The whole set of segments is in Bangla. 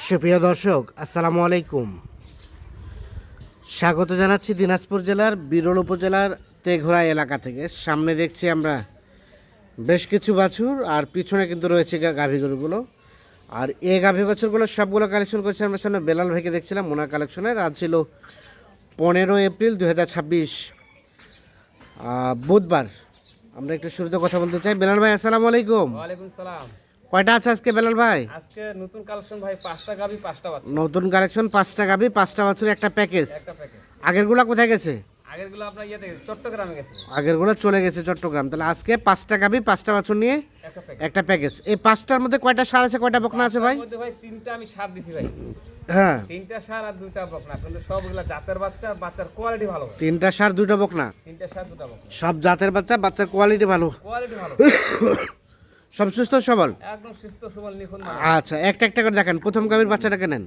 সুপ্রিয় দর্শক, আসসালামু আলাইকুম। স্বাগত জানাচ্ছি দিনাজপুর জেলার বিরল উপজেলার তেঘরা এলাকা থেকে। সামনে দেখছি আমরা বেশ কিছু বাছুর, আর পিছনে কিন্তু রয়েছে গাভী গরুগুলো। আর এই গাভী বাছুরগুলো সবগুলো কালেকশন করছে আমরা সামনে বেলাল ভাইকে দেখছিলাম ওনার কালেকশনের। আজ ছিল 15 এপ্রিল 2026 বুধবার। আমরা একটু শুরুতে কথা বলতে চাই। বেলাল ভাই, আসসালামু আলাইকুম। ওয়ালাইকুম সালাম। কয়টা আছে আজকে বেলাল ভাই? আজকে নতুন কালেকশন ভাই, 5টা গাবি 5টা বাচ্চা। নতুন কালেকশন, 5টা গাভী 5টা বাছুর, একটা প্যাকেজ। একটা প্যাকেজ। আগেরগুলা কোথায় গেছে? আগেরগুলো আপনার ইয়েতে চট্টগ্রামে গেছে। আগেরগুলো চলে গেছে চট্টগ্রাম। তাহলে আজকে 5টা গাভী 5টা বাছুর নিয়ে একটা প্যাকেজ। একটা প্যাকেজ। এই 5টার মধ্যে কয়টা সার আছে, কয়টা বকনা আছে ভাই? এর মধ্যে ভাই 3টা আমি সার দিছি ভাই। হ্যাঁ, 3টা সার আর 2টা বকনা, কিন্তু সবগুলা জাতের বাচ্চা, বাচ্চার কোয়ালিটি ভালো। 3টা সার 2টা বকনা, 3টা সার 2টা বকনা, সব জাতের বাচ্চা, বাচ্চার কোয়ালিটি ভালো, কোয়ালিটি ভালো, সব সুস্থ সবল, একদম সুস্থ সবল নিখুঁত মাল। আচ্ছা, একটা একটা করে দেখেন। প্রথম গাভীর বাচ্চাটাকে নেন।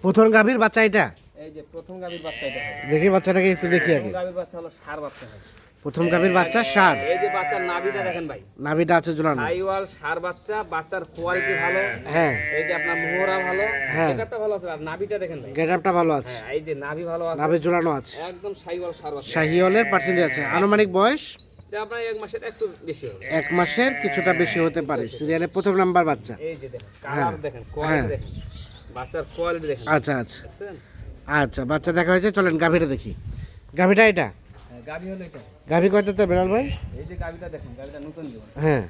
প্রথম গাভীর বাচ্চা এটা এই যে প্রথম গাবির বাচ্চা এটা ভাই। দেখি, বাচ্চাটাকে একটু দেখি আগে। প্রথম গাবির বাচ্চা হলো সার বাচ্চা ভাই। প্রথম গাভীর বাচ্চা সার, এই যে বাচ্চার নাভিটা দেখেন ভাই, নাভিটা আছে ঝুলানো। সাইওয়াল সার বাচ্চা, বাচ্চার কোয়ালিটি ভালো। হ্যাঁ, এই যে আপনার মোহরা ভালো, হ্যাঁ। গেটআপটা ভালো আছে, আর নাভিটা দেখেন ভাই। গেটআপটা ভালো আছে, হ্যাঁ, এই যে নাভি ভালো আছে, নাভি ঝুলানো আছে, একদম সাইওয়াল সার বাচ্চা। শাহিওয়ালের পার্সেন্টেজ আছে। আনুমানিক বয়স এটা আপনার 1 মাসের একটু বেশি হবে। 1 মাসের কিছুটা বেশি হতে পারে। সিরিয়ালে প্রথম নাম্বার বাচ্চা। এই যে দেখেন, কালার দেখেন, কোয়ালিটি দেখেন, বাচ্চার কোয়ালিটি দেখেন। আচ্ছা আচ্ছা বুঝছেন? আচ্ছা, বাচ্চা দেখা হয়েছে। চলেন গাভীটা দেখি। গাভীটা এটা হ্যাঁ, গাভি হলো এটা। গাভী কয়টাতে বেলাল ভাই? এই যে গাভিটা দেখেন, গাভিটা নতুন জীবন। হ্যাঁ,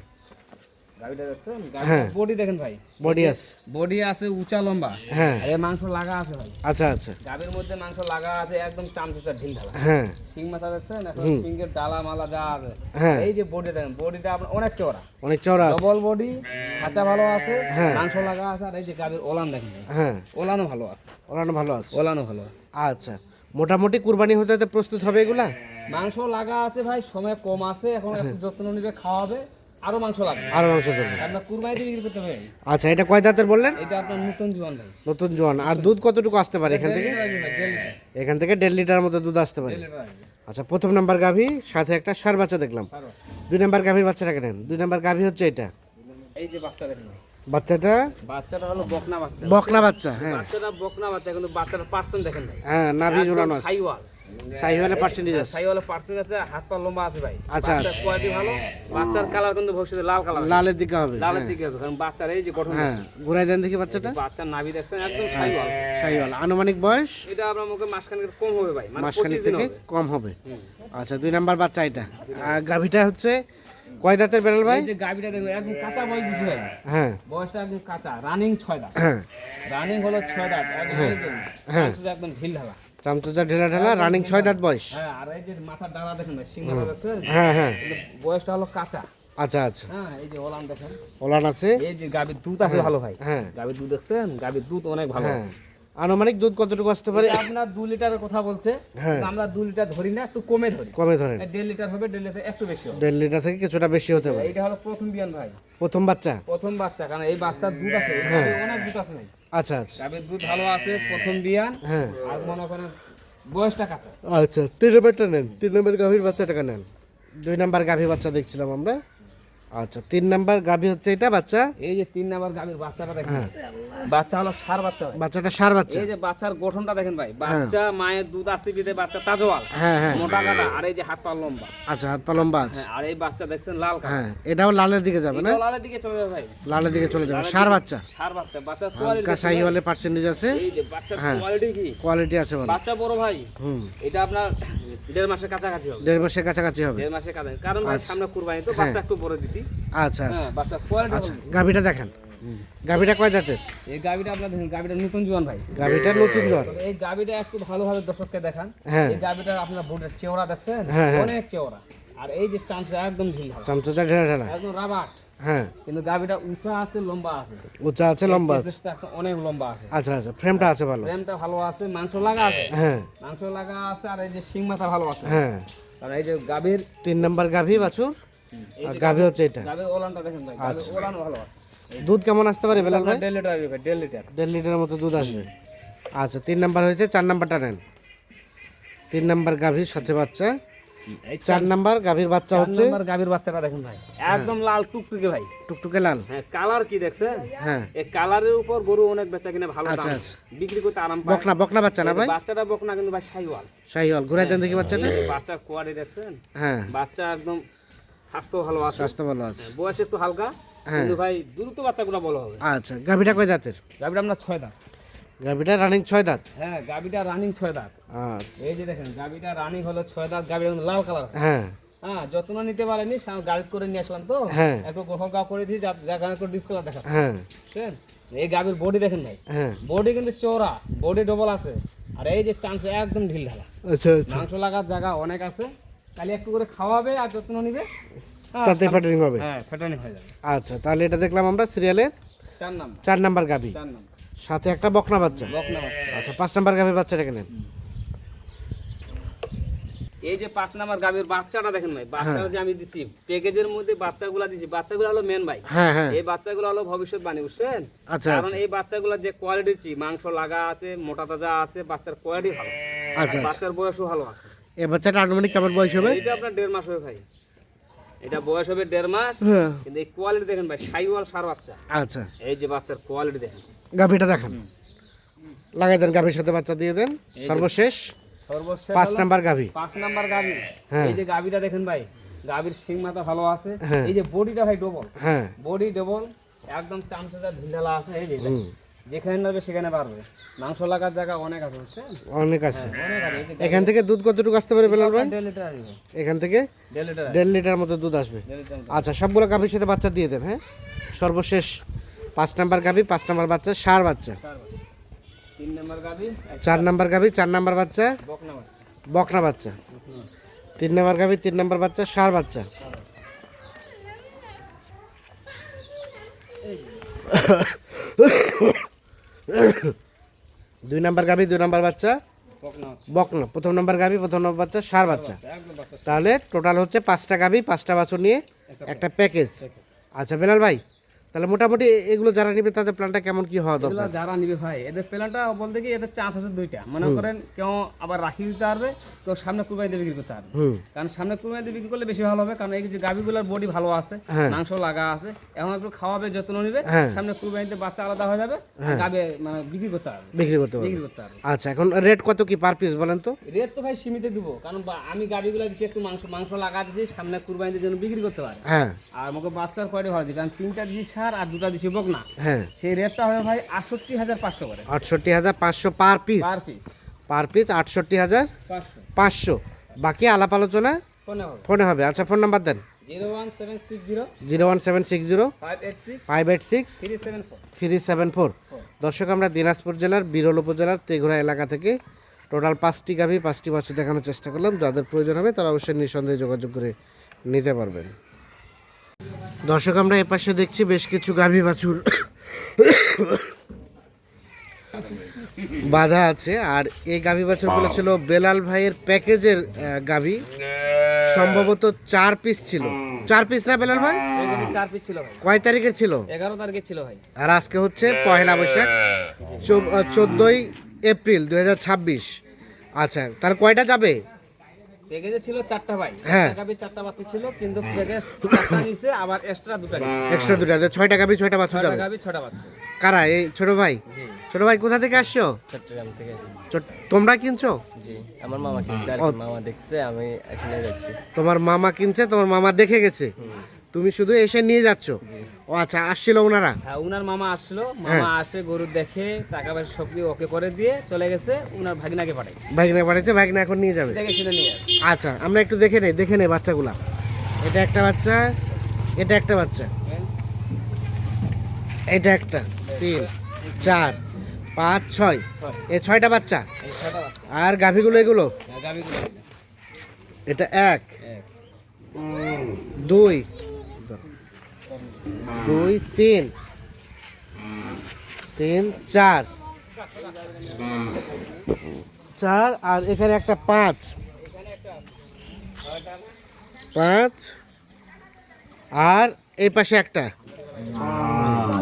গাভিটা দেখছেন, হ্যাঁ। গাভিটার বডি দেখেন ভাই, বডি আছে। বডি আছে উঁচা লম্বা। হ্যাঁ, আর এর মাংস লাগা আছে ভাই। আচ্ছা আচ্ছা, গাভির মধ্যে মাংস লাগা আছে, একদম চামচুচা ঢিল ঢালা। হ্যাঁ শিং মাথা দেখছেন, এখন হুম। শিংয়ের ডালা মালা যা আছে। হ্যাঁ, এই যে বডি দেখেন, বডিটা আপনার অনেক চওড়া, অনেক চওড়া আছে। ডবল বডি, খাঁচা ভালো আছে, হ্যাঁ। মাংস লাগা আছে। আর এই যে গাভির ওলান দেখেন ভাই, হ্যাঁ, ওলানও ভালো আছে, ওলানো ভালো আছে। ওলানও ভালো আছে। আচ্ছা, মোটামুটি কুরবানি হতে তো প্রস্তুত হবে এগুলা? মাংস লাগা আছে ভাই, সময় কম আছে, এখন একটু যত্ন নিবে, খাওয়াবে, আরো মাংস লাগবে। আরো মাংস ধরবে। আপনার কুরবানিতে বিক্রি করতে হবে। আচ্ছা, এটা কয় দাঁতের বললেন? এটা আপনার নতুন জোয়ান ভাই। নতুন জোয়ান। আর দুধ কতটুকু আসতে পারে এখান থেকে? 1.5 লিটার আসবে ভাই, 1.5 লিটার। এখান থেকে 1.5 লিটার মতো দুধ আসতে পারে। 1.5 লিটার আসবে। আচ্ছা, প্রথম নাম্বার গাভী, সাথে একটা ষাঁড় বাচ্চা দেখলাম। আরো। 2 নাম্বার গাভীর বাচ্চাটাকে নেন। 2 নাম্বার গাভী হচ্ছে এটা। এই যে বাচ্চা দেখেন ভাই। বাচ্চাটা বাচ্চাটা হলো বকনা বাচ্চা। বকনা বাচ্চা। হ্যাঁ, বাচ্চাটা বকনা বাচ্চা, কিন্তু বাচ্চাটার পার্সেন্ট দেখেন ভাই, হ্যাঁ, নাভি ঝুলানো আছে। সাইওয়াল। শাহিওয়ালের পার্সেন্টেজ আছে। সাইওয়ালের পার্সেন্ট আছে, হাত পা লম্বা আছে ভাই। আচ্ছা, বাচ্চার আচ্ছা। কোয়ালিটি ভালো, বাচ্চার কালার কিন্তু ভবিষ্যতে লাল কালার, লালের দিকে হবে। লালের দিকে হবে, কারণ বাচ্চার এই যে গঠন, হ্যাঁ, ঘুরাই দেন দেখি বাচ্চাটা। বাচ্চার নাভি দেখছেন, একদম সাইওয়াল। শাহিওয়াল। আনুমানিক বয়স এটা আপনার মুখে মাসখানেক কম হবে ভাই, মানে মাসখানেক 25 দিন থেকে হবে। কম হবে। আচ্ছা, 2 নাম্বার বাচ্চা এটা। আর গাভীটা হচ্ছে কয় দাঁতের বেলাল ভাই? এই যে গাবিটা দেখুন, একদম কাঁচা বয়স দিছি ভাই, হ্যাঁ, বয়সটা একদম কাঁচা, রানিং 6 দাঁত, হ্যাঁ, রানিং হলো 6 দাঁত, একদম হ্যাঁ। মাংসটা একদম ঢিল ঢালা। চামচা ঢেলা ঢেলা, রানিং 6 দাঁত বয়স। হ্যাঁ, আর এই যে মাথার ডালা দেখেন ভাই, সিং মাথা দেখছেন, হ্যাঁ, হ্যাঁ, কিন্তু বয়সটা হলো কাঁচা। আচ্ছা আচ্ছা, হ্যাঁ, এই যে ওলান দেখেন, ওলান আছে। এই যে গাবির দুধ আছে ভালো ভাই, হ্যাঁ, গাবির দুধ দেখছেন, গাবির দুধ অনেক ভালো। হ্যাঁ। আনুমানিক দুধ কতটুকু আসতে পারে? এটা আপনার 2 লিটারের কথা বলছে, হ্যাঁ। কিন্তু আমরা 2 লিটার ধরি না, একটু কমে ধরি। কমে ধরেন। 1.5 লিটার হবে, 1.5 লিটার একটু বেশি হবে। 1.5 লিটার থেকে কিছুটা বেশি হতে পারে। এইটা হলো প্রথম বিয়ান ভাই, প্রথম বাচ্চা। প্রথম বাচ্চা, কারণ এই বাচ্চার দুধ আছে, এই হ্যাঁ। গাভীর অনেক দুধ আছে ভাই, আচ্ছা আচ্ছা, গাভীর দুধ ভালো আছে, প্রথম বিয়ান। হ্যাঁ, আর মনে করেন বয়সটা কাঁচা। আচ্ছা। 3 নাম্বারটা নেন। 3 নাম্বার গাভীর বাচ্চাটাকে নেন। 2 নাম্বার গাভী বাচ্চা দেখছিলাম আমরা। আচ্ছা, 3 নাম্বার গাভী হচ্ছে এটা বাচ্চা। এই যে 3 নাম্বার গাভীর বাচ্চাটা দেখেন, বাচ্চা হলো সার বাচ্চা ভাই। বাচ্চাটা ষাঁড় বাচ্চা। এই যে বাচ্চার গঠনটা দেখেন ভাই, বাচ্চা মায়ের দুধ আসতে বিদে বাচ্চা তাজওয়াল, হ্যাঁ, হ্যাঁ, মোটা কাটা, আর এই যে হাত পা লম্বা। আচ্ছা, হাত পা লম্বা আছে। হ্যাঁ, আর এই বাচ্চা দেখছেন লাল কালার, হ্যাঁ, এটাও লালের দিকে যাবে না? এটাও লালের দিকে চলে যাবে ভাই, লালের দিকে চলে যাবে। ষাঁড় বাচ্চা, সার বাচ্চা, বাচ্চার হালকা কোয়ালিটি। শাহিওয়ালের পার্সেন্টেজ আছে। এই যে বাচ্চার হ্যাঁ। কোয়ালিটি কি, কোয়ালিটি আছে ভালো। বাচ্চা বড় ভাই, হুম, এটা আপনার 1.5 মাসের কাছাকাছি হবে। 1.5 মাসের কাছাকাছি হবে। 1.5 মাসের কাছাকাছি, কারণ ভাই সামনে কুরবানি তো, বাচ্চা একটু বড় দিছি। আচ্ছা আচ্ছা, হ্যাঁ, বাচ্চার কোয়ালিটি আচ্ছা। ভালো। গাভীটা দেখেন। গাভীটা কয় দাঁতের? এই গাবিটা আপনার দেখেন, গাবিটা নতুন জোয়ান ভাই, গাভীটা নতুন জ্বর। তবে এই গাবিটা একটু ভালোভাবে দর্শককে দেখান। হ্যাঁ। এই গাবিটা আপনার বোর্ডের চেওড়া দেখছেন, হ্যাঁ, হ্যাঁ। অনেক চেওড়া, আর এই যে চামচা একদম ঢিল ঢালা, চামচা ঢেলা ঢেলা। একদম রাবাট, হ্যাঁ, কিন্তু গাবিটা উঁচা আছে, লম্বা আছে, উঁচা আছে, লম্বা আছে। চেস্টটা অনেক লম্বা আছে, আচ্ছা আচ্ছা, ফ্রেমটা আছে ভালো। ফ্রেমটা ভালো আছে, মাংস লাগা আছে, হ্যাঁ, মাংস লাগা আছে, আর এই যে শিং মাথা ভালো আছে। হ্যাঁ। আর এই যে গাবির 3 নাম্বার গাভী বাছুর। এই আর যে গাভী হচ্ছে এটা। গাবির ওলানটা দেখেন ভাই, গাবির ওলানও ভালো আছে। দুধ কেমন আসতে পারে বেলাল ভাই? 1.5 লিটার আসবে ভাই, 1.5 লিটার। 1.5 লিটারের মতো দুধ আসবে। আচ্ছা, 3 নাম্বার হয়েছে। 4 নাম্বারটা নেন। 3 নাম্বার গাভীর সাথে বাচ্চা। এই 4 নাম্বার গাভীর বাচ্চা চার হচ্ছে নাম্বার গাভীর বাচ্চাটা দেখেন ভাই, একদম লাল টুকটুকে ভাই। টুকটুকে লাল। হ্যাঁ, কালার কি দেখছেন? হ্যাঁ, এই কালারের উপর গরু অনেক বেচা কিনা ভালো আচ্ছা, দাম, আচ্ছা। বিক্রি করতে আরাম পায়। বকনা বকনা বাচ্চা না ভাই? বাচ্চাটা বকনা কিন্তু ভাই শাহিওয়াল। শাহিওয়াল, ঘুরাই দেন দেখি বাচ্চাটা। এই বাচ্চার কোয়ালিটি দেখছেন? হ্যাঁ, বাচ্চা একদম স্বাস্থ্য ভালো আছে, স্বাস্থ্য ভালো আছে। বয়স একটু হালকা, হ্যাঁ। কিন্তু ভাই দ্রুত বাচ্চাগুলো বড় হবে। আচ্ছা, গাভীটা কয় দাঁতের? গাভীটা আমরা 6 দাঁত। গাভীটা রানিং 6 দাঁত। হ্যাঁ, গাভীটা রানিং 6 দাঁত। আচ্ছা, এই যে দেখেন গাভীটা রানিং হলো 6 দাঁত, গাভীটা কিন্তু লাল কালার। হ্যাঁ, হ্যাঁ, যত্ন নিতে পারেনি, গাড়ি করে নিয়ে আসলাম তো, হ্যাঁ। একটু গহগা করে দিই, জায়গা একটু ডিসকালার দেখা। হ্যাঁ, বুঝছেন? এই গাভীর বডি দেখেন ভাই, হ্যাঁ। বডি কিন্তু চওড়া, বডি ডবল আছে, আর এই যে চান্স একদম ঢিল ঢালা। আচ্ছা, আচ্ছা। মাংস লাগার জায়গা অনেক আছে, খালি একটু করে খাওয়াবে আর যত্ন নিবে। হ্যাঁ, তাতে ফ্যাটারিং হবে। হ্যাঁ, ফেটানি হয়ে যাবে। আচ্ছা, তাহলে এটা দেখলাম আমরা সিরিয়ালের 4 নাম্বার, 4 নাম্বার গাভী, 4 নাম্বার সাথে একটা বকনা বাচ্চা। বকনা বাচ্চা। আচ্ছা, 5 নাম্বার গাভীর বাচ্চাটা কেনেন। এই যে 5 নাম্বার গাভীর বাচ্চাটা দেখেন ভাই, বাচ্চাটা যে আমি দিছি প্যাকেজের মধ্যে বাচ্চাগুলা দিছি, বাচ্চাগুলো হলো মেন ভাই। হ্যাঁ, হ্যাঁ। এই বাচ্চাগুলো হলো ভবিষ্যৎবাণী, বুঝছেন? আচ্ছা, কারণ আচ্ছা। এই বাচ্চাগুলোর যে কোয়ালিটি, মাংস লাগা আছে, মোটা তাজা আছে, বাচ্চার কোয়ালিটি ভালো, আর আচ্ছা, বাচ্চার বয়সও ভালো আছে। এই বাচ্চাটা আনুমানিক কেমন বয়স হবে? এটা আপনার 1.5 মাস হবে ভাই, এটা বয়স হবে 1.5 মাস। হ্যাঁ। কিন্তু এই কোয়ালিটি দেখেন ভাই, শাহিওয়াল সার বাচ্চা। আচ্ছা, এই যে বাচ্চার কোয়ালিটি দেখেন, গাভীটা দেখান। লাগাই দেন, গাভীর সাথে বাচ্চা দিয়ে দেন। সর্বশেষ সর্বশেষ 5 হলো নাম্বার গাভী। 5 নাম্বার গাভী। হ্যাঁ। এই যে গাভীটা দেখেন ভাই, গাভীর সিং মাথা ভালো আছে, হ্যাঁ। এই যে বডিটা ভাই ডবল, হ্যাঁ, বডি ডবল, একদম চামচাটা ঢিলালা আছে। এই যে হুম। যেখানে যাবে সেখানে পারবে, মাংস লাগার জায়গা অনেক আছে, বুঝছেন? অনেক আছে। অনেক আছে। এই যে এখান থেকে দুধ কতটুকু আসতে পারে বেলাল ভাই? 1.5 লিটার আসবে, এখান থেকে 1.5 লিটার, 1.5 লিটার মতো দুধ আসবে। 1.5 লিটার। আচ্ছা, সবগুলো গাভীর সাথে বাচ্চা দিয়ে দেন। হ্যাঁ, সর্বশেষ 5 নাম্বার গাভী, 5 নাম্বার বাচ্চা, ষাঁড় বাচ্চা। 3 নাম্বার গাভী, 4 নাম্বার গাভী, 4 নাম্বার বাচ্চা, বকনা বাচ্চা। বকনা বাচ্চা। 3 নাম্বার গাভী, 3 নাম্বার বাচ্চা, ষাঁড় বাচ্চা। দুই নাম্বার গাভী, 2 নাম্বার বাচ্চা, বকনা বাচ্চা, বকনা। প্রথম নাম্বার গাভী, প্রথম নাম্বার বাচ্চা, ষাঁড় বাচ্চা। একদম বাচ্চা। তাহলে টোটাল হচ্ছে 5টা গাভী, 5টা বাছুর নিয়ে একটা প্যাকেজ। আচ্ছা বেলাল ভাই, তাহলে মোটামুটি এগুলো যারা নেবে তাদের প্ল্যানটা কেমন কি হওয়া এগুলা দরকার? যারা নিবে ভাই, এদের প্ল্যানটা বলতে কি এদের চান্স আছে 2টা। মনে করেন কেউ আবার রাখি দিতে পারবে, কেউ সামনে কুরবানিতে বিক্রি করতে পারবে। হুম, কারণ সামনে কুরবানিতে বিক্রি করলে বেশি ভালো হবে, কারণ এই যে গাভীগুলোর বডি ভালো আছে, হ্যাঁ। মাংস লাগা আছে, এখন একটু খাওয়াবে, যত্ন নিবে, হ্যাঁ। সামনে কুরবানিতে বাচ্চা আলাদা হয়ে যাবে, গাভী মানে বিক্রি করতে পারবে, বিক্রি করতে পারবে। বিক্রি করতে পারবে। আচ্ছা, এখন রেট কত কি পার পিস বলেন তো? রেট তো ভাই সীমিত দিব, কারণ আমি গাভীগুলো দিচ্ছি একটু মাংস মাংস লাগা দিচ্ছি, সামনে কুরবানিতে জন্য বিক্রি করতে পারে। হ্যাঁ, আর আমাকে বাচ্চার কোয়ালিটি ভালো দিচ্ছি, কারণ 3টা দিচ্ছি সার আর 2টা দিচ্ছি বকনা। হ্যাঁ। সেই রেটটা হবে ভাই 68,500 করে 68,500 per piece. Per piece, per piece 68,500। 500 বাকি আলাপ আলোচনা ফোনে হবে। ফোনে হবে। আচ্ছা, ফোন নাম্বার দেন। 01760 01760 586 586 374। 374। দর্শক, আমরা দিনাজপুর জেলার বিরল উপজেলার তেঘরা এলাকা থেকে টোটাল 5টি গাভী, 5টি বাছুর দেখানোর চেষ্টা করলাম। যাদের প্রয়োজন হবে তারা অবশ্যই নিঃসন্দেহে যোগাযোগ করে নিতে পারবেন। দর্শক, আমরা এপাশে দেখছি বেশ কিছু গাভী বাছুর বাধা আছে। আর এই গাভী বাছুরগুলো ছিল বেলাল ভাইয়ের প্যাকেজের গাভী, সম্ভবত 4 পিস ছিল। 4 পিস না বেলাল ভাই? এই গাড়ি 4 পিস ছিল ভাই, কয় তারিখের ছিল? 11 তারিখে ছিল ভাই। আর আজকে হচ্ছে 1 বৈশাখ, 14 এপ্রিল 2026। আচ্ছা, তাহলে কয়টা যাবে? প্যাকেজে ছিল 4টা ভাই, হ্যাঁ। 4টা গাভী 4টা বাচ্চা ছিল, কিন্তু প্যাকেজ 4টা নিছে, আবার এক্সট্রা 2টা নিছে। এক্সট্রা 2টা, 6টা গাভী 6টা বাছুর 6টা যাবে। গাভী 6টা বাচ্চা। কারা? এই ছোট ভাই? জি, ছোট ভাই কোথা থেকে আসছো? চট্টগ্রাম থেকে। তোমরা কিনছো? জি, আমার মামা কিনছে আর ও। কি, মামা দেখছে, আমি এখানে যাচ্ছি। তোমার মামা কিনছে, তোমার মামা দেখে গেছে, তুমি শুধু এসে নিয়ে যাচ্ছ? ও আচ্ছা, আসছিল ওনারা? হ্যাঁ, উনার মামা আসলো, মামা আসে গরু দেখে টাকা পয়সা সব দিয়ে ওকে করে দিয়ে চলে গেছে, উনার ভাগিনাকে পাঠাই ভাগনা পাঠিয়েছে, ভাগনা এখন নিয়ে যাবে। দেখে শুনে নিয়ে আসে। আচ্ছা, আমরা একটু দেখে নেই বাচ্চাগুলা। এটা একটা বাচ্চা, এটা একটা বাচ্চা, এটা একটা, 3 4 5 6, এই 6টা বাচ্চা। এই 6টা বাচ্চা, আর গাভীগুলো এগুলো? গাভীগুলো এটা 1 2 2 3 3 4 4, আর এখানে একটা 5 5, আর এই পাশে একটা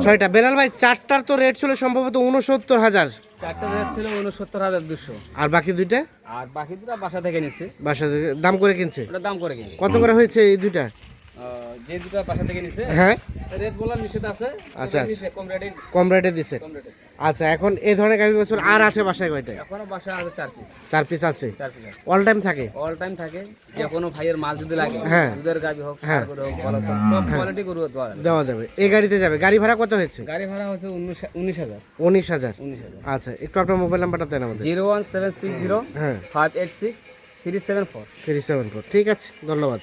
6টা। বেলাল ভাই, 4টার তো রেট ছিল সম্ভবত 69,000। চারটা রেট ছিল 69,200, আর বাকি দুইটা আর বাকি দুটো বাসা থেকে নিচ্ছে, বাসা থেকে দাম করে কিনছে? ওটা দাম করে কিনছে। কত করে হয়েছে এই দুইটা? যে দুটো বাসা থেকে নিচ্ছে হ্যাঁ, রেট বলার নিষেধ আছে, আচ্ছা, ওটা নিচ্ছে কম রেটে, কম রেটে দিছে। কম রেটে। আচ্ছা, এখন এই ধরনের গাভী বাছুর আর আছে বাসায় কয়টা? এখনো বাসা আছে 4 পিস, 4 পিস আছে। 4 পিস অল টাইম থাকে? অল টাইম থাকে। যে কোনো ভাইয়ের মাল যদি লাগে, হ্যাঁ। দুধের গাভি হোক, হ্যাঁ। ষাঁড় গরু হোক, বলদ হোক, সব কোয়ালিটি গরু দেওয়া যাবে। দেওয়া যাবে। এই গাড়িতে যাবে। গাড়ি ভাড়া কত হয়েছে? গাড়ি ভাড়া হচ্ছে 19,000। 19,000। 19,000। আচ্ছা, একটু আপনার মোবাইল নাম্বারটা দেন আমাদের। 01760 হ্যাঁ, 586 374। 374। ঠিক আছে, ধন্যবাদ।